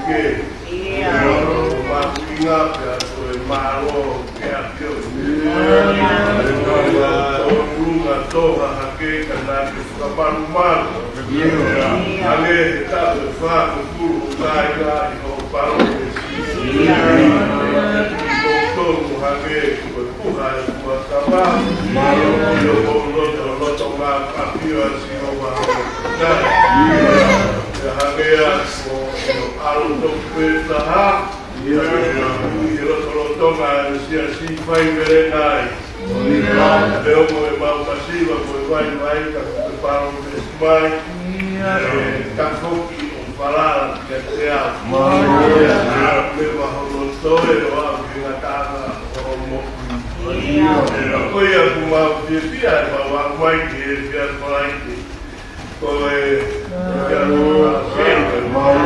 ke. Inga ya soe malo ke akio. Runga toha hake kana ke whakaparu malo. Ale he tātou whāku kuru kai kai ho paro ke si. Tōmu hake kua puha e kua kama. Io ho loto ngā papio si ho waho. Ia hake a ko alo toku e taha. Ia roto ngā si whai mere nai. Leo mo e mau masiva mo e vai ka te paro me smai. Ka foki o whalala ki a te au. Me waho no toe o au ki ngā tāna o moku. Koe a ku mau pia pia e mau a mai ki e pia whalai ki. Koe kia roa sēnka mau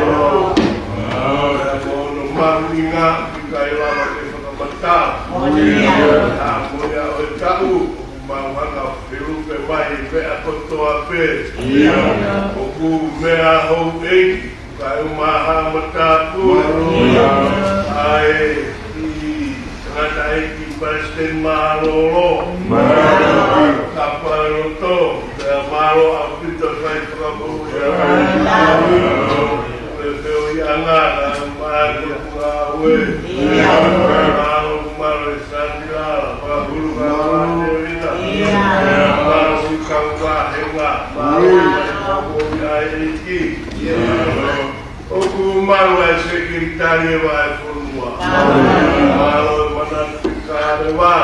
mahu ngā ki kai lama ke whakamata. Moia o e tau, mau hanga whirupe mai vea kotoa pē. O ku mea hou eiki, kai umaha mata pua. Ai i tangata eiki Palestine Malolo. Kapa roto, pea malo a pita kai whakamu. Peo i angana, mahi a kua ue. Malo e sandilala, mahuru ka wane rita. Malo si kaua henga, malo e kaua i aiki. Oku malo e sekitari e wa e whonua. Malo e manatu kāre wā.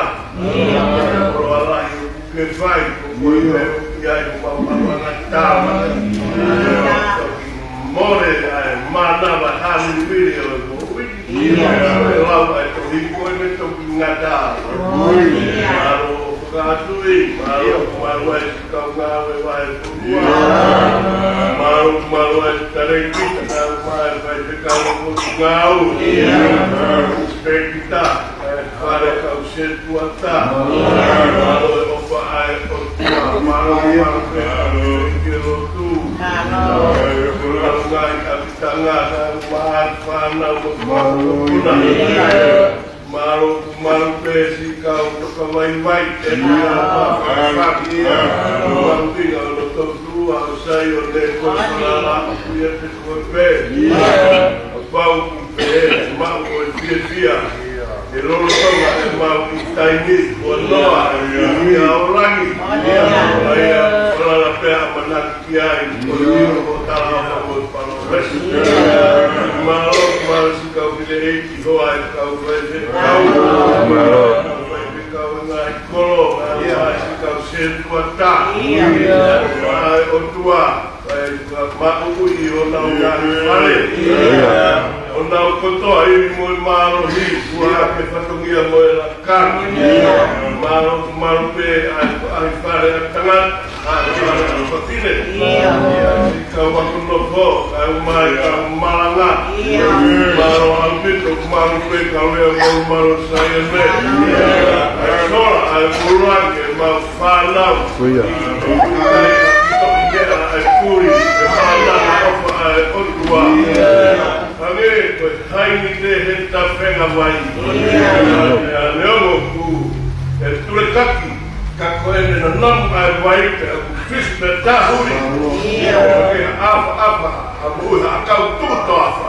Oro alahi o kuke whai, koko i meo ki ai kua mamana tāmana. More ai manava hali wiri o e mowiki. E lau ai to hiko e me toki ngata. Maro whakatui, maro kumaro ai sikau ngāwe wae whunua. Maro ai tareikita ngāwe wae vai te kau motu ngāu. Spekita, whare kau setua ta. Maro e opa ai o tua, maro pe kiro tu. Ngai kapitanga maat whana o kuna. Maru pesi kau tukawai vai te mea whakawhaki. Maru tinga o loto tua o sai o te kosala kuia te koe pē. O pau ki pē, mau o e pia pia. E lolo tonga e mau ki taini o noa e a orangi. Aia whalala pēa manaki ki ai o liro o tala o palo resi. Malo si kau kile eiki hoa e kau koe te kau. Koe te kau ngai kolo, ai si kau setua ta. Ai o tua, mako ui o nau ngāhi whare. O nau kotoa iri mo e maro hi, kua ake whatongia mo e la kani. Maro pe ai whare a tangata, ai whare a whakine. Si kau wako no ko, ai umai ka malanga. Maro a mito, maro pe kau rea mo maro sai e me. Ai sora, ai murange, mau whanau. Ai kuri, e whanau ofa ai otua. Hange, koe haini te he ta whenga wai. Leongo ku, e ture kaki, ka koe ne na namu ai wai te aku fish me tahuri. Hange, apa, amuha, akau tuto afa.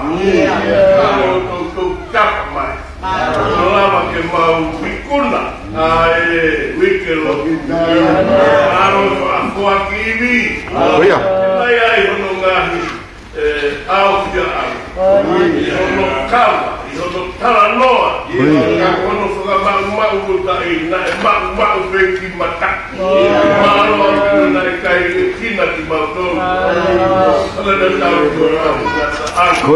Kano tau tapa mai. Lama ke mau wikuna, ai wikelo. Aro a kiwi. Ai ai hono ngahi. Au kia au. I hono kawa, i hono talanoa. Ka hono whakamau mutai, na e mau peki mataki. Maro au na e kai kina ki mautoro. Ala na tau kua au ngata aku.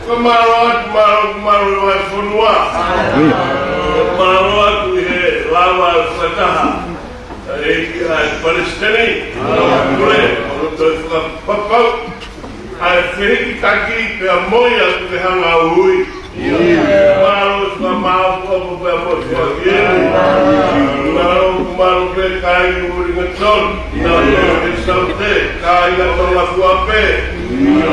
Ka maro ai whonua. Maro atu he lawa whataha. Eiki ai Palestine. Kure, ono toi whakapapau. Ai whiriki taki pia moia ku te hanga ui. Maro wha mau popo pia motu whakieri. Maro pe kai uri ngatonu. saute kaya tonga suape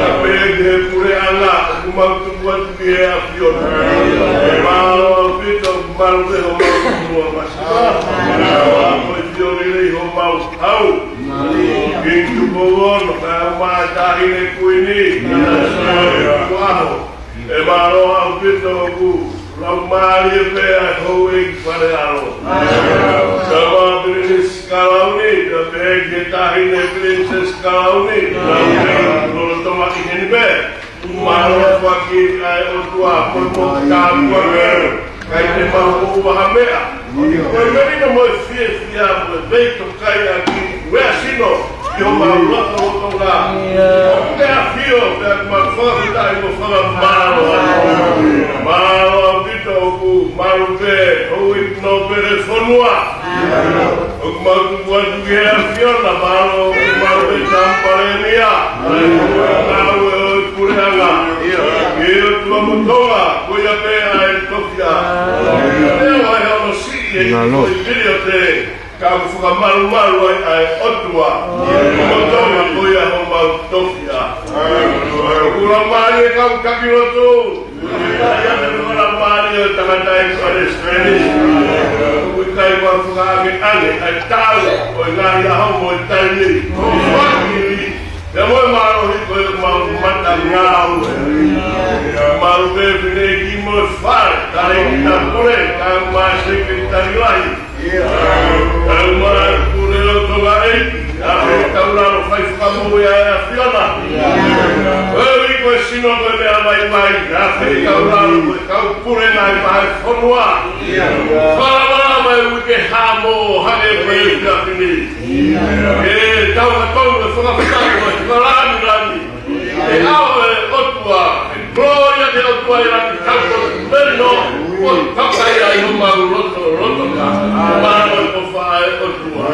ape de pure ala kumau tubuat dia afion mau pito mau de mau semua masalah mau diori ho mau au pintu bawon sama cahine kuini wow emaro au pito ku lau mari pe hoe pare aro sama princess kalauni da bege tahine princess kalauni lau toma ini be maro fakir ai otua pormo kamwa kai te mau bahamea koi meri no mo fia beito kai aqui we sino yo mau loto tonga o fio da mafoto da mo fala malo bito ku malo be o no telefonua o mau tu buat dia fio na malo be tampalenia na o kuranga yo tu motola koia pe ai tofia no video te ka fuka malu ai otua mo toma koia ho mau tofia kula mali ka kapiloto ya na mali tanga ai Spanish kai wa fuka ke ale ai tau o ngari ha mo tani ya mo malo ko mau mata ngau malu be vine ki mo far tare na pore ka ma secretary lai Almar pure to gai ape taula no fai fuka mo ya fiona oi ko sino ko me mai ape taula no ka pure na mai fonwa fala mai uke hamo hane pe ka fini taula taula fuka fuka rani awe otua gloria de otua ira tanto bello con capaya in un roto ka mano ko fa otua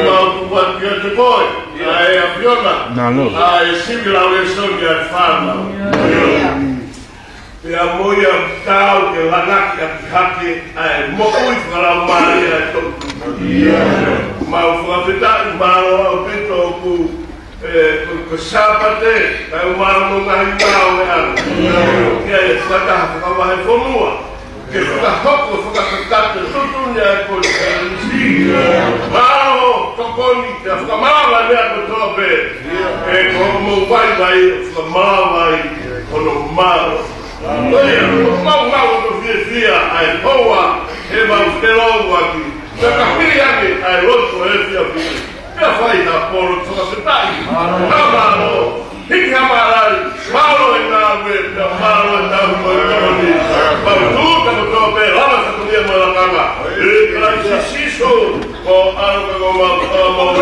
ma otua che poi ai a fiona ai simila le sonia farma e a moia tau che la nacca hati ai mo ui fra maria to ma fa feta mano pito ku ko sapate ai mano ngai tau e an ke fata ka vai fonua ke fata hoko fata kata tutunya ko si mano to koni ka mala ne ko tobe e como vai mala kono malo mau to via ai boa e vai pelo aqui da capilla que ai roto e via que faz a polo toda cidade amaro fica amarado malo e nave malo da moroni para tudo que eu tô lá na comunidade da cama e para isso o algo como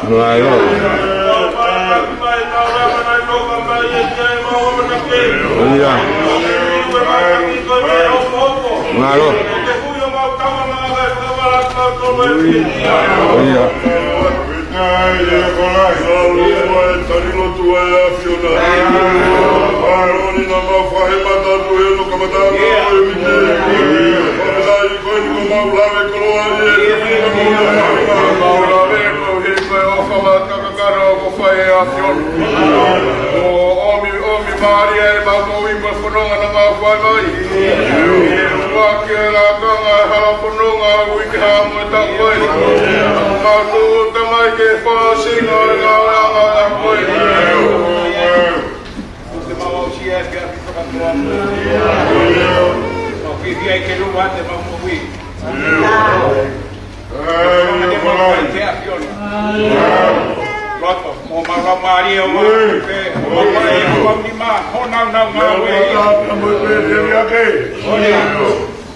Ngalo. Iya. Ngalo. Iya.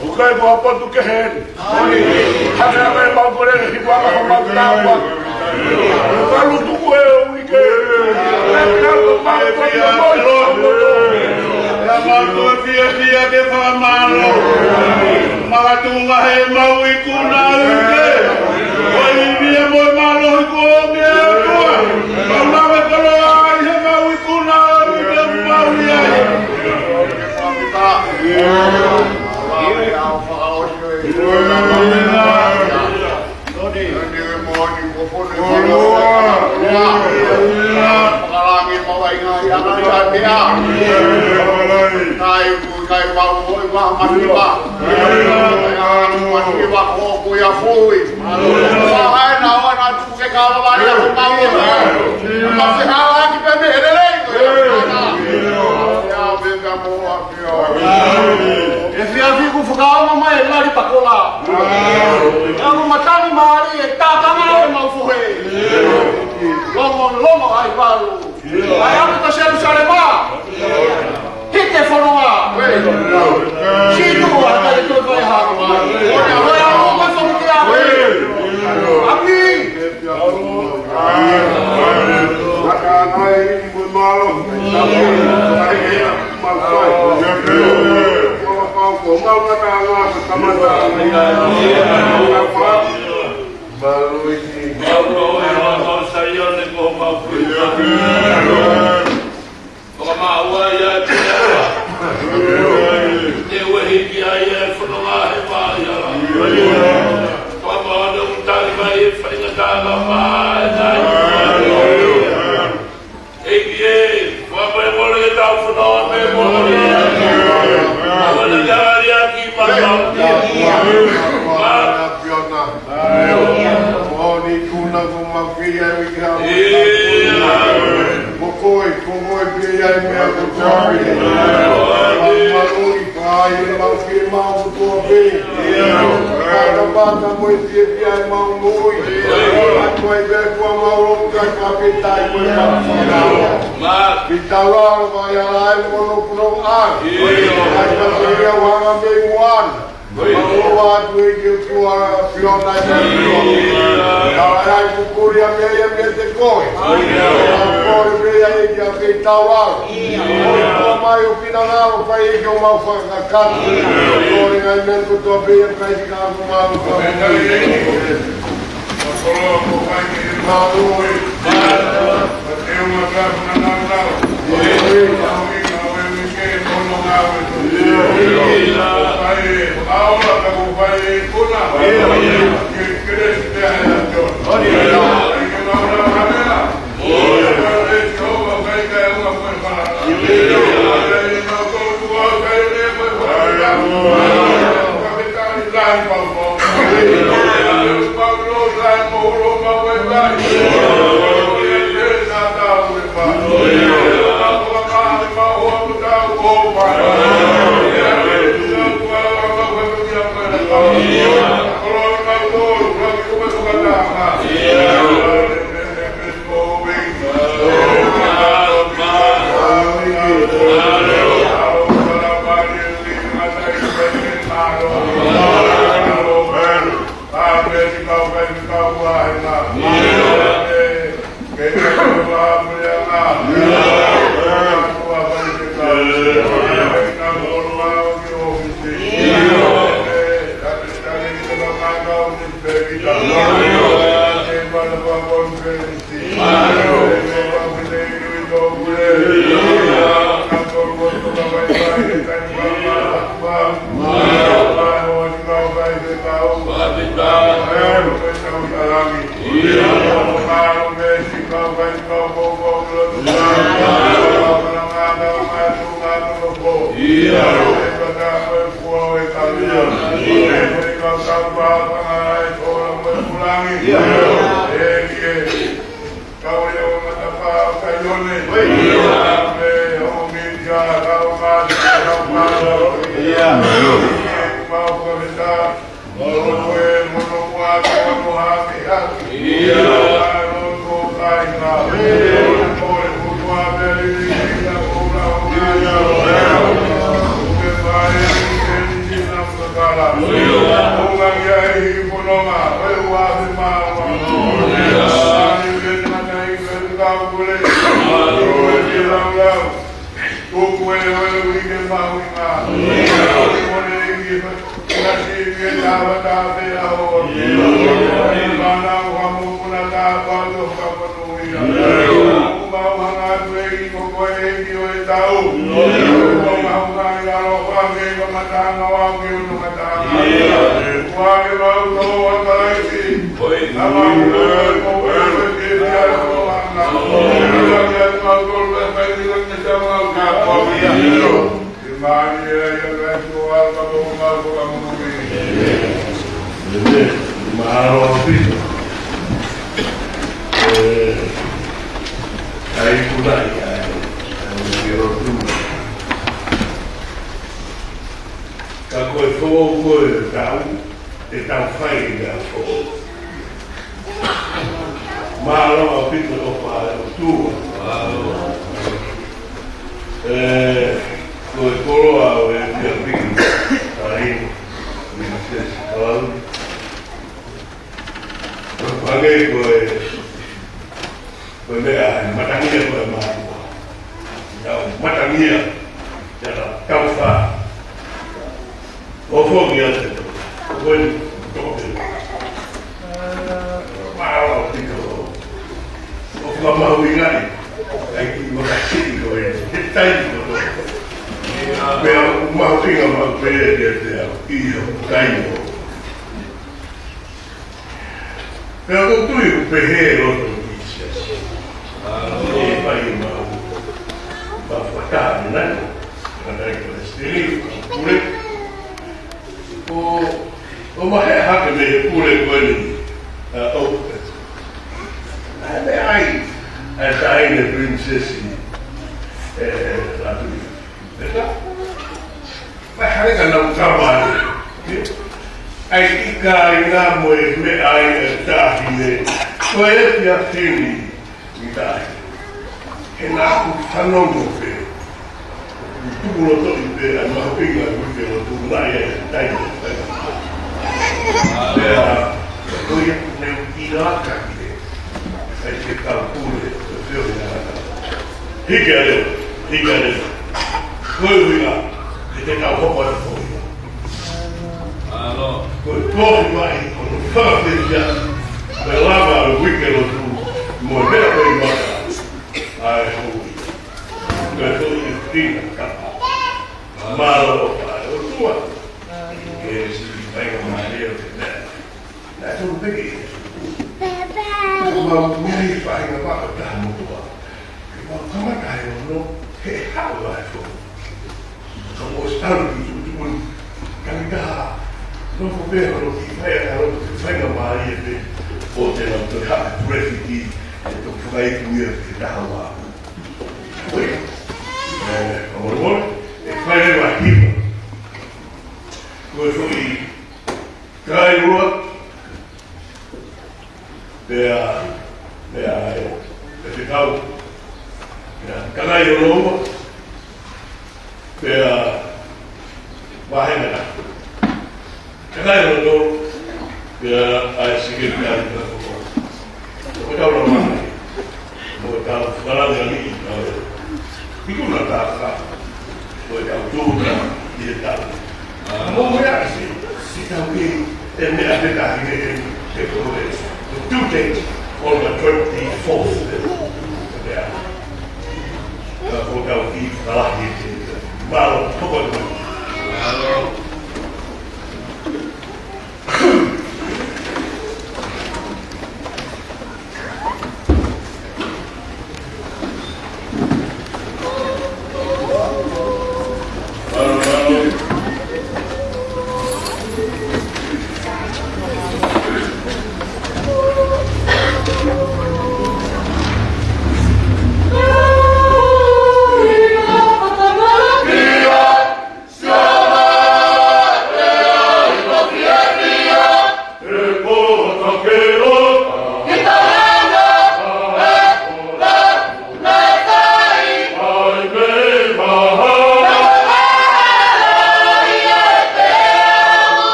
Okay, apa tu kehen? Hanya apa mau boleh hibuan apa mau tahu? Kalau tu kue weekend, kalau mau tu dia dia malu, malah tu ngah mau ikut naruke. Oh dia mau malu ikut dia tu. Kalau ayah mau ikut naruke mau dia. Fico fogao mamãe lá de pacola. Eu não matava mari, tá camada mal foi. Lomo ai valo. Aí eu tô cheio salema. Hite fonoa. Chido até tu vai errar. Olha, eu vou fazer o que é. Aqui.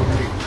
Oh,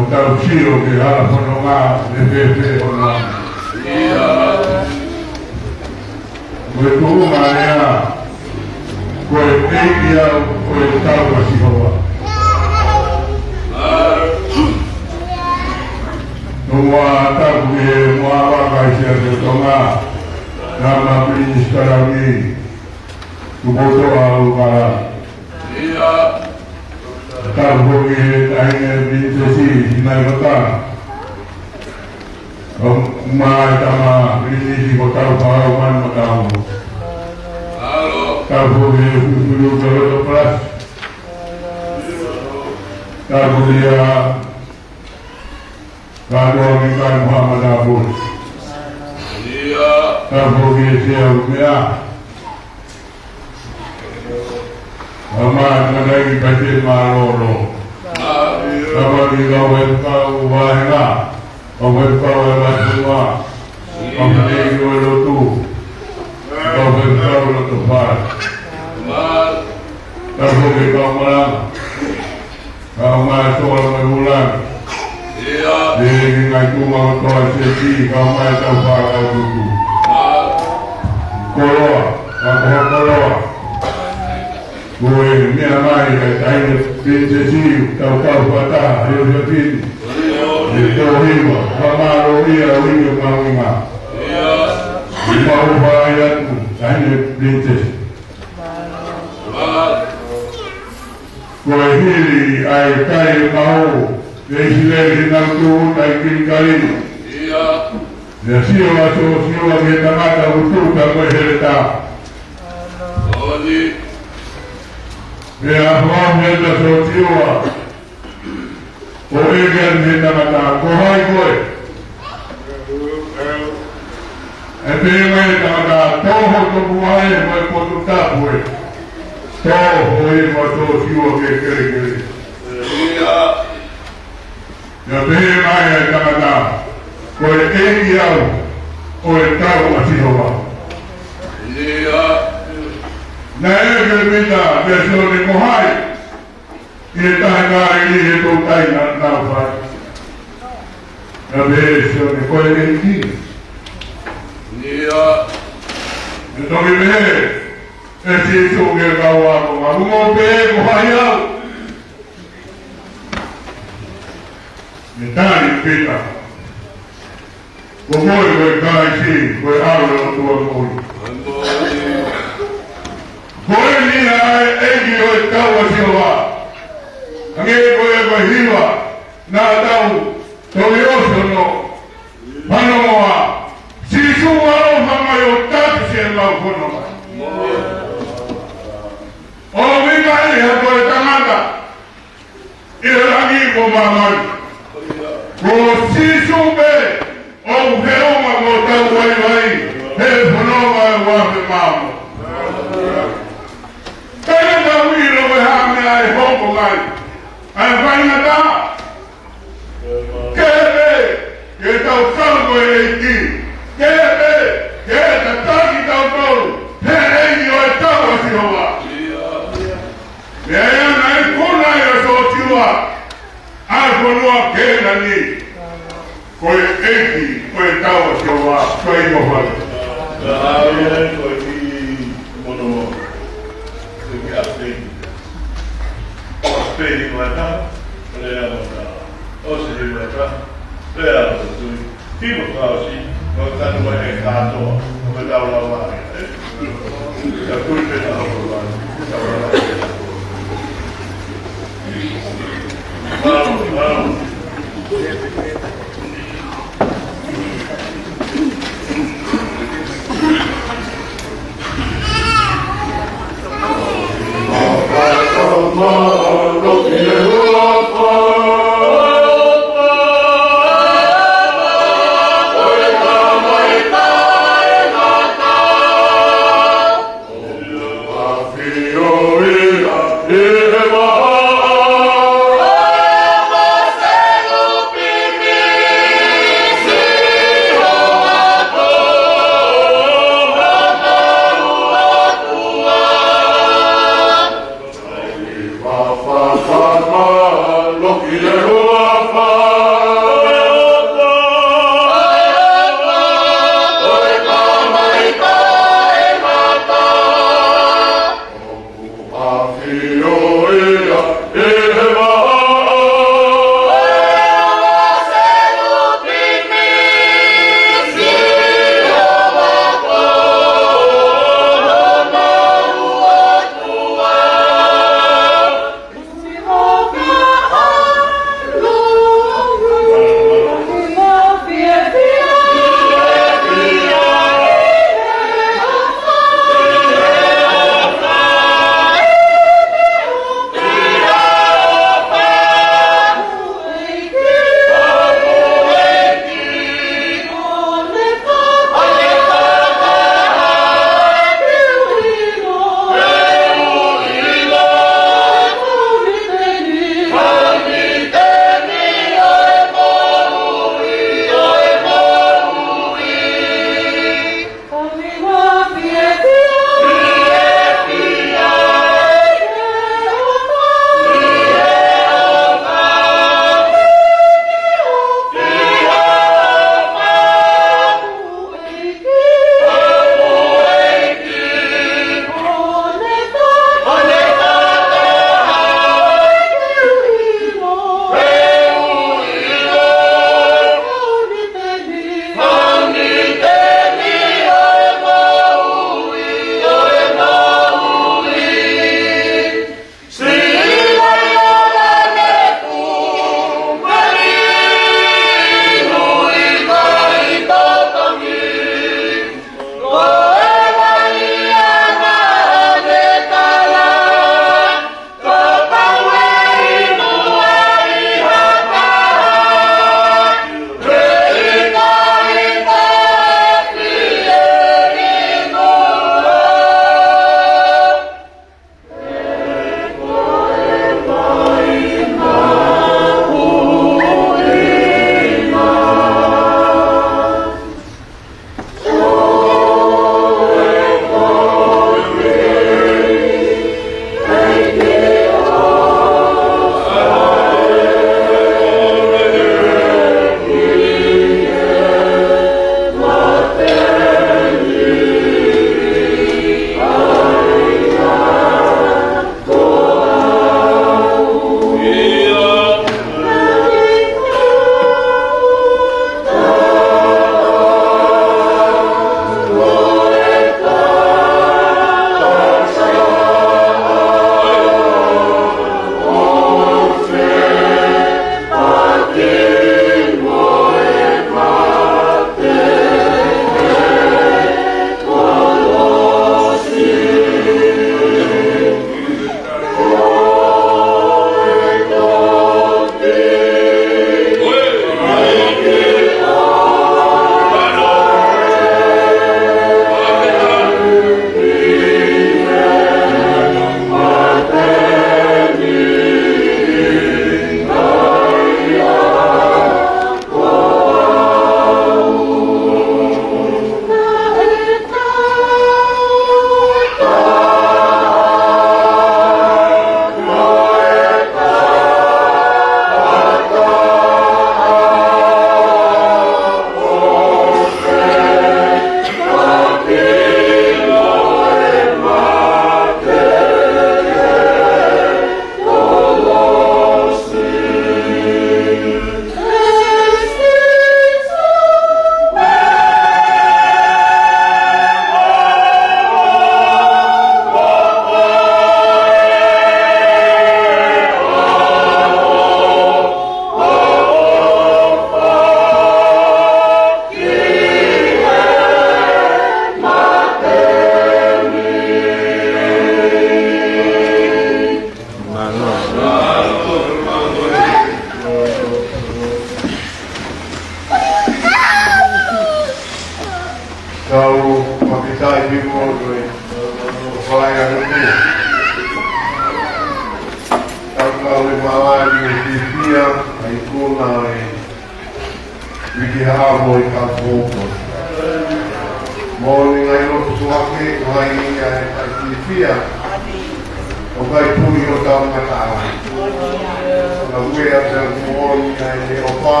wea te kuoni ai opa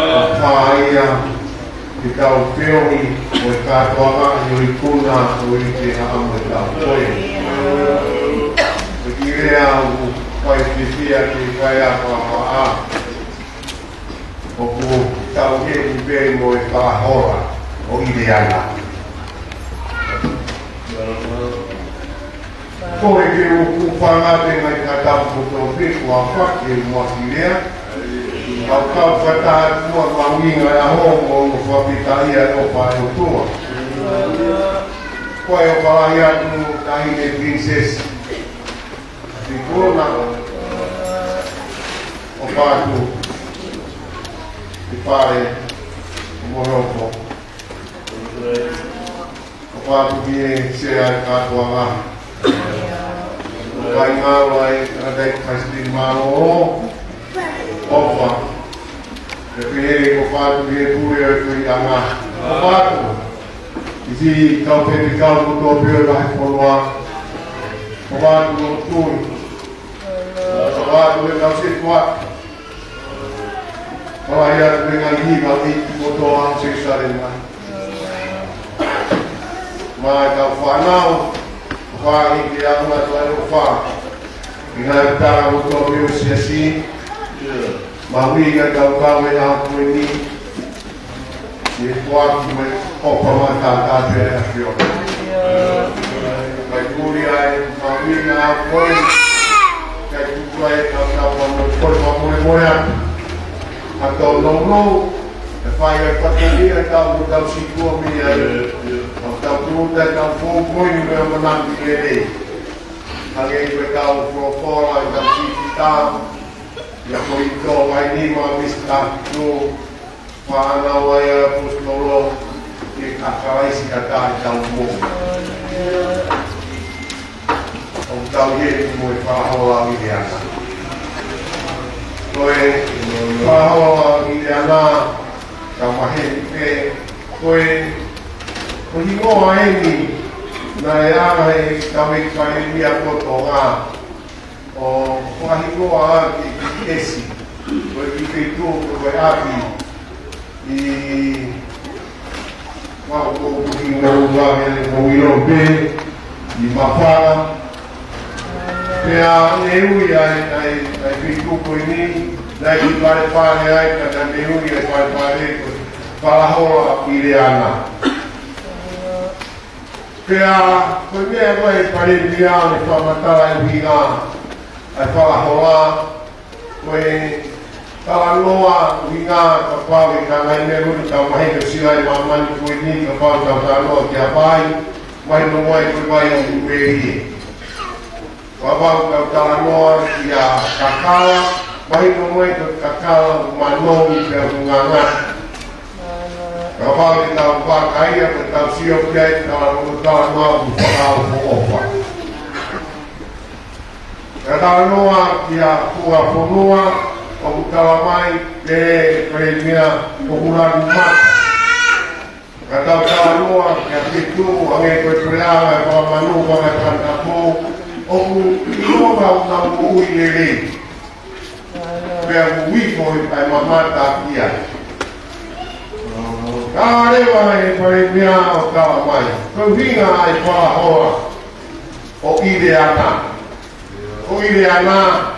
opa ia i tau peoni o e katoanga i o i kuna o i te haamu e tau koe. E ki rea u pai whiwhia ki kai a whaha o ku tau he i pēi mo e whahora o i reana. Koe ke o ku whangate mai ka tau koto whiku a whake mua ki rea. Au kau whataa mua mawinga a hongo o whapita ia o whae o tua. Koe o whaai atu tahine princess. Ti kona o whātu i whare moroko. O whātu ki e se ai kātua ngā. O kai ngā wai radei kaisiti maro o ofa. E pehere ko whātu ki e pūre o kui a ngā. O whātu. I si kau pepe kau kuto pio rahi whanua. O whātu o tūri. O whātu e kau se tua. O ai atu e ngā higa i koto a se sare mai. Mai kau whanau. O whāhi ki a ngā tuai o whā. I ngā utara o tō pio si a si. Mahuinga kau kau e nā koe ni. I e kuatu me opa mai tātātu e a whio. Kai kuri ai, mahuinga a koe. Kai kutu ai, kau kau wano koe wamone moe atu. A tau nou, e whai ai whakari ai kau ko tau sikua mi ai. O tau kuruta e kau fōu koini mea manangi e rei. Hangei koe kau whora ai tau siki tāu. Ia koi tō mai ni ma mista no whanau ai a pustolo e kakaraisi ka tāi tau mō. O tau heri mo e whahoa a mire ana. Koe whahoa a mire ana ka maheri pe. Koe hingoa eni na e ana e kawe kai mia koto ngā. O whahingoa ati ki esi, koe ki whetū koe ati i whao kōpuki ngā uwahele ko wiro pē, i mawhara. Pea ne ui ai whetū koe ni, nei ki pare pare ai, kata ne ui ai pare pare koe whalahoa i re ana. Pea koe mea koe pare mea ne whamatara i whingā. Ai whalahoa, koe talanoa winga ka pāwe ka ngai me ruri ka mahi ka sirai mamani koe ni ka pāwe ka tānoa ki a pāi, mai no mai koe mai o uerie. Ka pāwe ka talanoa ki a kakala, mai no mai ka kakala manowi ki a nganga. Ka pāwe ka whakaia ka tau sio kiai ka talanoa ku whakao ko ofa. Ka talanoa ki a kua whonua, o kutawa mai te koe mea o huranu mata. Ka tau talanoa ki a pitu, ange koe preanga e whamanu whangai pantapō, o ku iroga o nau ui le rei. Pea ku wiko i pai mamata kia. Ka rewa e koe mea o tawa mai, koe winga ai whahoa o ire ana. O ire ana,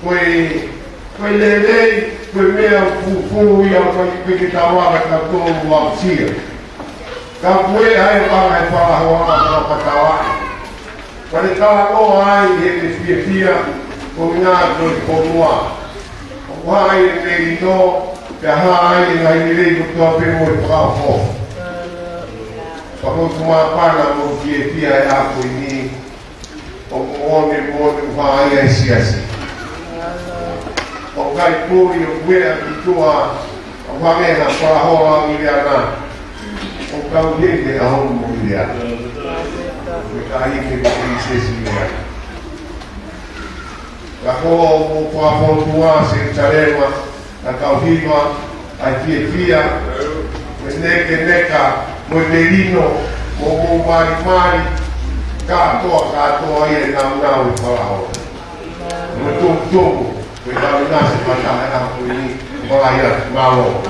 koe lelei, koe mea fufu ia koe piki tawara ka tōru au sia. Ka koe ai whangai whalahoa ka patawa. Kare talanoa ai he te whiawhia, ko ngā koe konua. O whai e te ino, te hai e ngai rei kutua pēmo e whakao. Whakau kumapana mo whiawhia e a koe ni, o moone whaai ai siasi. O kai kōri o wea ki tua o whangeha whahoa i rea nā. O kau heke a hono mo i rea. Me ka heke mo princess i rea. Ka hoa o whafontua se tarewa, ka kau hiwa, ai whiawhia, me neke neka, mo le rino, mo mari mari, katoa ia e nau nau i whalahoa. Mo tōku tōku, Kita benar sepatah aku ini melayar mau.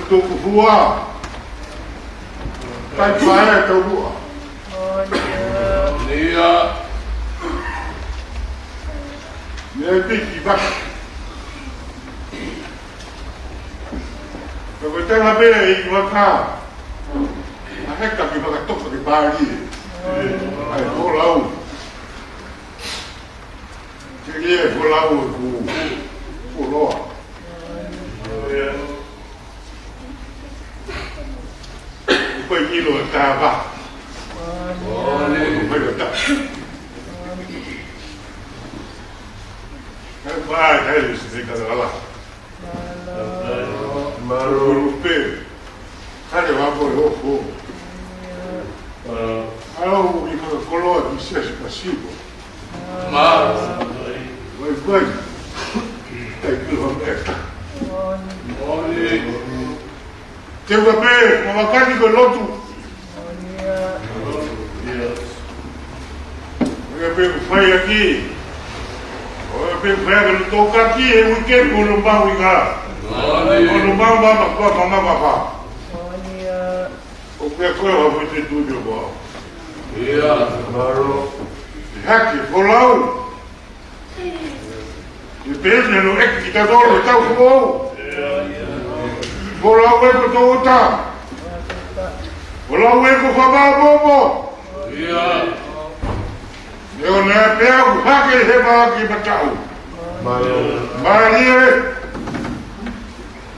tu kuhua. Tai pai tau bua. Nia. Nia piki bak. Kalau kita ngapain ini maka, akhirnya kami makan tok di pagi. Ay, bolau. Jadi bolau tu, bolau. Pergi lo tak apa. Pergi tak. Kan baik hari ini kalau Allah. Malu lupa. Ada apa itu? Kalau kita keluar bisa spasibo. Baik. Tak keluar mereka. Coba memakan di lotu. Mereka fai aqui. Mereka kalau toka aqui é weekend mulumbang wika. Mulumbang mama. O que coisa vai ter tudo bom. Baru. Haki bolau. Depende no é que kita dolo tahu semua. Bolau itu tuh bolau itu fabah bobo. Yo na peo haki heba haki batau. Mari.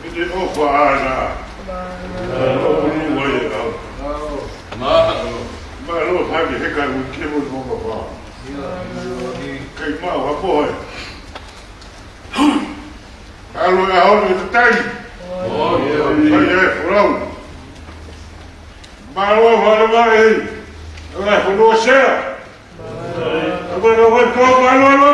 Ini ofa ana. Baru haki heka ukimu bobo ba. Kai mau apa oi? Kalau awak itu tadi. Saya pulau. Baru hari. Oleh pendosa. Apa kau baru.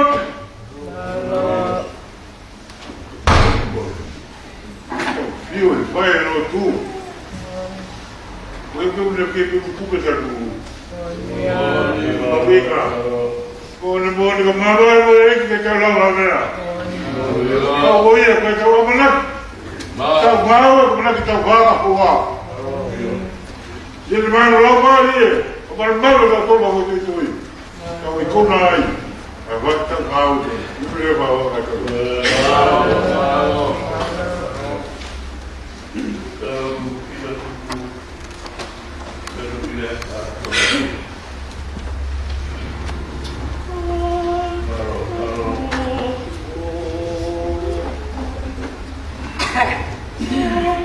Viu, vai no tu. Quando eu fiquei com tudo já tu. Fica. Quando eu vou no mar, eu vou que lá lá. Kau boleh kau mana? Kau mana kita bawa kuah. Jadi mana lama ni? Mana kita tahu bahawa itu. Kau ikut naik. Awak tak tahu. Ibu bawa kau. Jesus.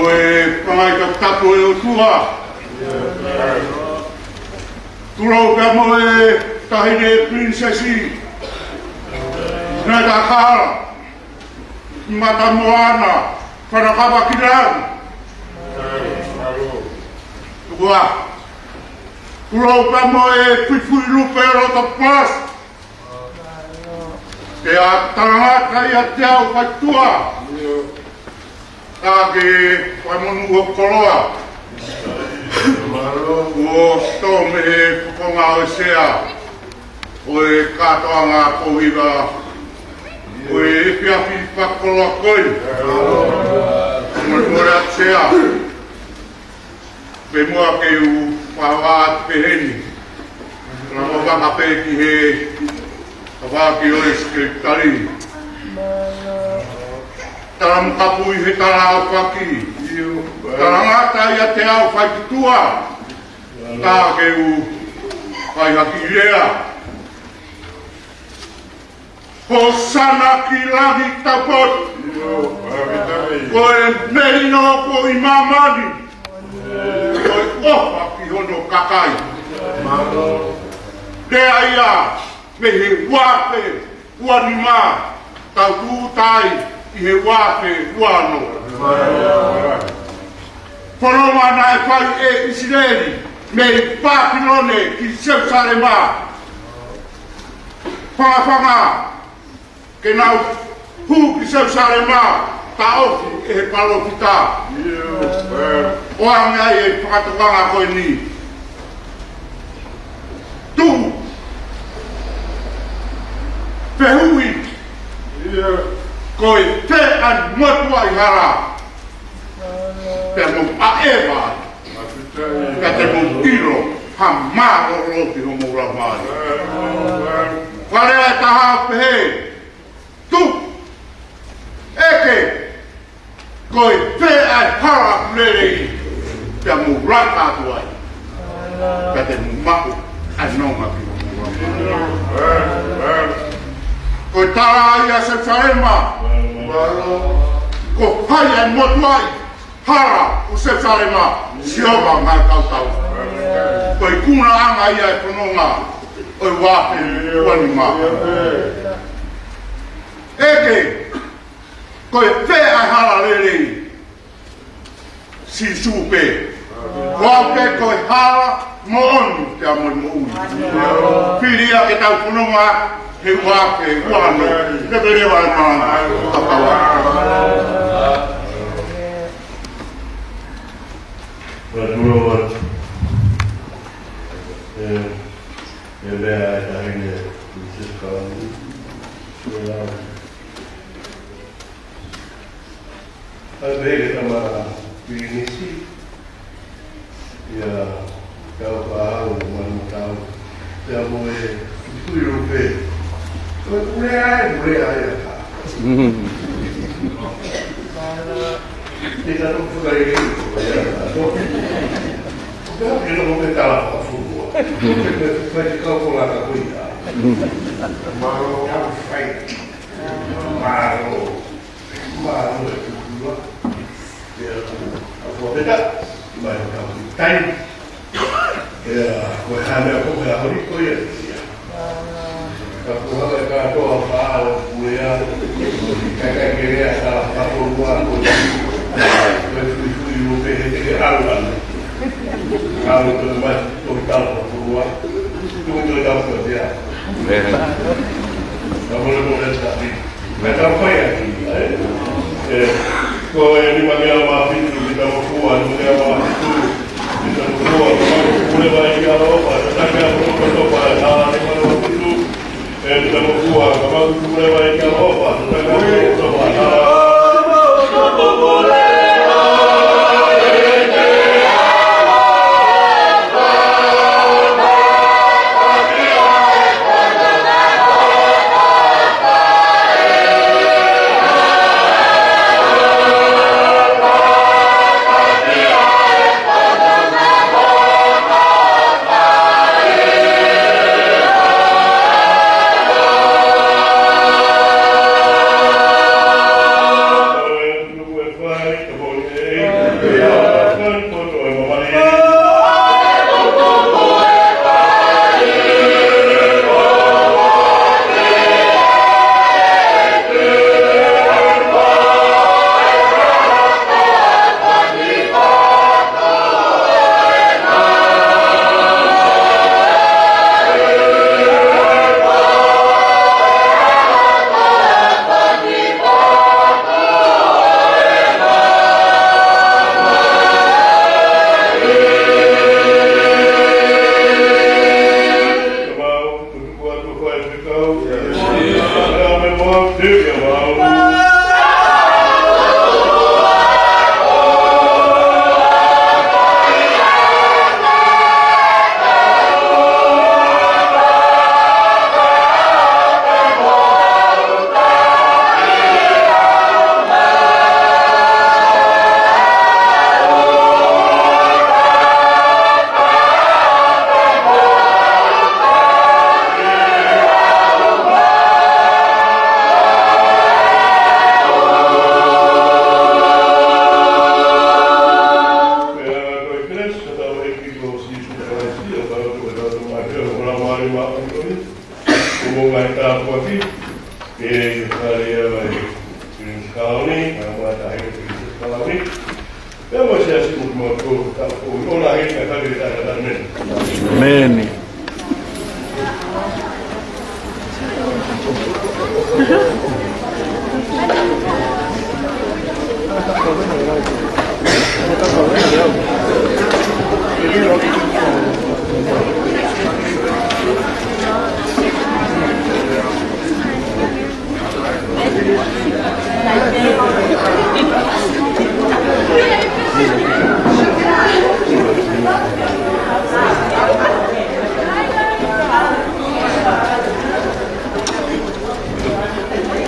Koe pangai ka tapu e o tua. Turau ka mo e tahine prinsesi. Nai ka kara. Mata moana. Whanakawa ki rau. Tukua. Turau ka mo e whiwhui lupe rota pas. Ke a tarangata i a te au whaitua. Tāke waimonu o koroa. O tome he pukonga o sea. O e katoa ngā kohiwa. O e epiapi whakoloa koi. More a sea. Pe mua ke u whawa peheni. Ramo waka pe ki he. Waki o e skriptari. Taram kapui he tara o whaki. Tarangata i a te au whaitutua. Tā ke u whaihaki rea. Hosana ki lagi tapot. Ko e meino ko i mamani. Ko e oha ki hono kakai. Rea ia. Me he wape uanima. Tau tūtai. I he wāpe uano. Poromana e whai e Israeli me Papilone ki Jerusalema. Whawhanga ke nau hu ki Jerusalema ta ofi e he palofita. O angai e whakatokanga koe ni. Tu Pehui koe te an motua i hara. Te mo aewa. Ka te mo iro ha maro roti ho moura mai. Whare e taha pehe. Tu. Eke. Koe te an hara plerei. Te mo raka tuai. Ka te mo maku anonga ki ho moura mai. Ko tara ia se whaema. Ko hai e motuai. Hara o se whaema. Sioba ngā kautau. Ko i kuna anga ia e whanonga. O i wāpe wanima. Eke. Ko i te ai hara lerei. Si supe. Wāpe ko i hara mo onu te amoi mo ui. Whiria ke tau whanonga. He wāke, wāno, te pere wai mana, akawa. Tura wat. E lea e tahine i Siskanu. Ai vele tama pinisi. Ia kau pahau, manu kau. Te amo e tui rupe. Rea ia ka. Kita não foi aí. Eu não vou meter lá para fora. Vai calcular a coisa. Malo é um feito. Malo é tudo. A boca vai ficar tem. Vai haver como é a rico Kapura ka to pa o puya ka kere asa pa po wa ko fui o pe de alwa alwa to ma to ka po wa tu to da po dia vamos a poner esta aquí me trae aquí ko ni ma ga ma fitu ni da ko wa ni ga ma fitu ni da ko wa ko le va ir a ropa ta ka ko para ni ma fitu estamos jugando, vamos a prueba de carropa, no tenemos Amen.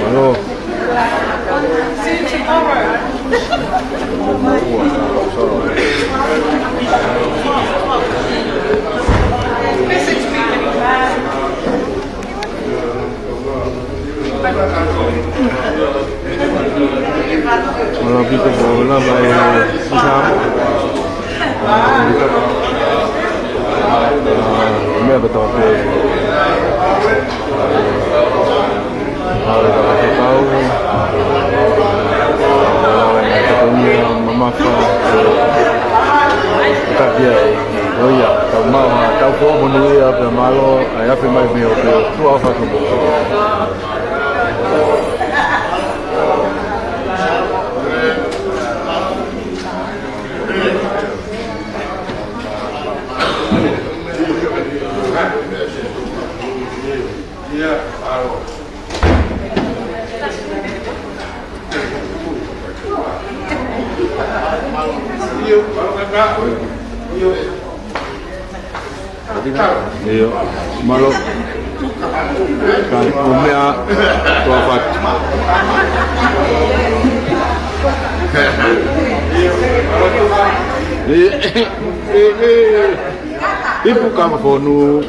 Halo. See you tomorrow. Message me. Kalau kita bola bayar saham. Ini betul betul. Kalau kita tahu, kalau kita punya memasak, kita dia, oh ya, tahu mau, tahu kau menurut apa malu, ayah pemain mio, tu apa tu? Iya, malu kan punya wafat. Ibu kamu phone